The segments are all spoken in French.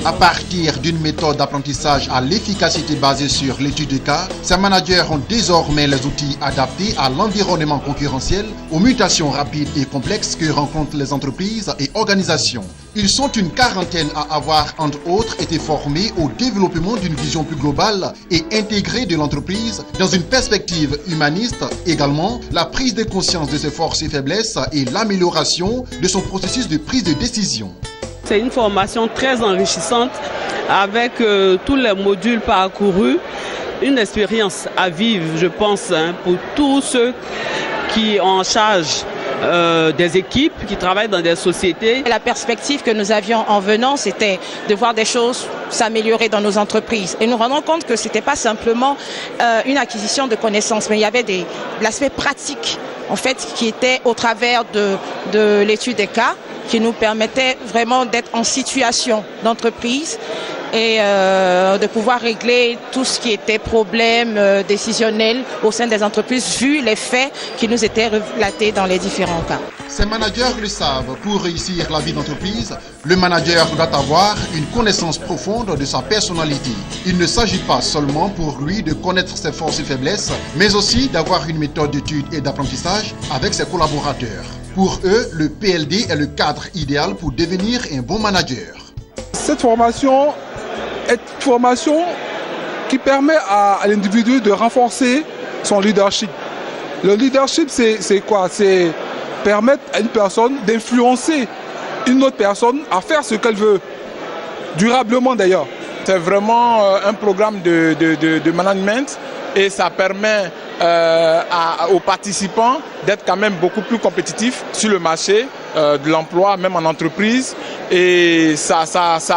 À partir d'une méthode d'apprentissage à l'efficacité basée sur l'étude de cas, ces managers ont désormais les outils adaptés à l'environnement concurrentiel, aux mutations rapides et complexes que rencontrent les entreprises et organisations. Ils sont une quarantaine à avoir, entre autres, été formés au développement d'une vision plus globale et intégrée de l'entreprise dans une perspective humaniste. Également, la prise de conscience de ses forces et faiblesses et l'amélioration de son processus de prise de décision. C'est une formation très enrichissante avec tous les modules parcourus, une expérience à vivre, je pense, pour tous ceux qui ont en charge des équipes, qui travaillent dans des sociétés. La perspective que nous avions en venant, c'était de voir des choses s'améliorer dans nos entreprises. Et nous rendons compte que ce n'était pas simplement une acquisition de connaissances, mais il y avait l'aspect pratique, en fait, qui était au travers de l'étude des cas, qui nous permettait vraiment d'être en situation d'entreprise et de pouvoir régler tout ce qui était problème décisionnel au sein des entreprises, vu les faits qui nous étaient relatés dans les différents cas. Ces managers le savent, pour réussir la vie d'entreprise, le manager doit avoir une connaissance profonde de sa personnalité. Il ne s'agit pas seulement pour lui de connaître ses forces et faiblesses, mais aussi d'avoir une méthode d'étude et d'apprentissage avec ses collaborateurs. Pour eux, le PLD est le cadre idéal pour devenir un bon manager. Cette formation est une formation qui permet à l'individu de renforcer son leadership. Le leadership, c'est quoi? C'est permettre à une personne d'influencer une autre personne à faire ce qu'elle veut, durablement d'ailleurs. C'est vraiment un programme de management et ça permet aux participants d'être quand même beaucoup plus compétitifs sur le marché de l'emploi, même en entreprise. Et ça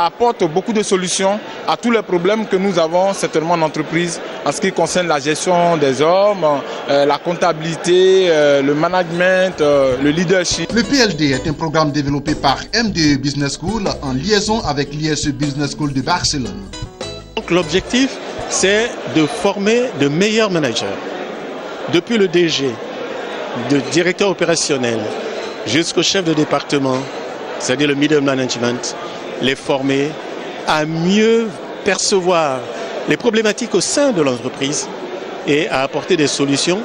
apporte beaucoup de solutions à tous les problèmes que nous avons certainement en entreprise en ce qui concerne la gestion des hommes, la comptabilité, le management, le leadership. Le PLD est un programme développé par MDE Business School en liaison avec l'ISE Business School de Barcelone. Donc l'objectif, c'est de former de meilleurs managers. Depuis le DG, le directeur opérationnel, jusqu'au chef de département, c'est-à-dire le middle management, les former à mieux percevoir les problématiques au sein de l'entreprise et à apporter des solutions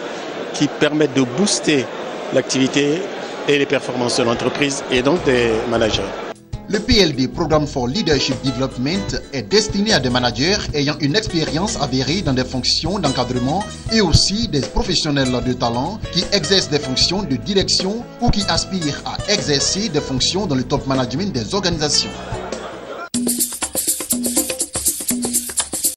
qui permettent de booster l'activité et les performances de l'entreprise et donc des managers. Le PLD, Programme for Leadership Development, est destiné à des managers ayant une expérience avérée dans des fonctions d'encadrement et aussi des professionnels de talent qui exercent des fonctions de direction ou qui aspirent à exercer des fonctions dans le top management des organisations.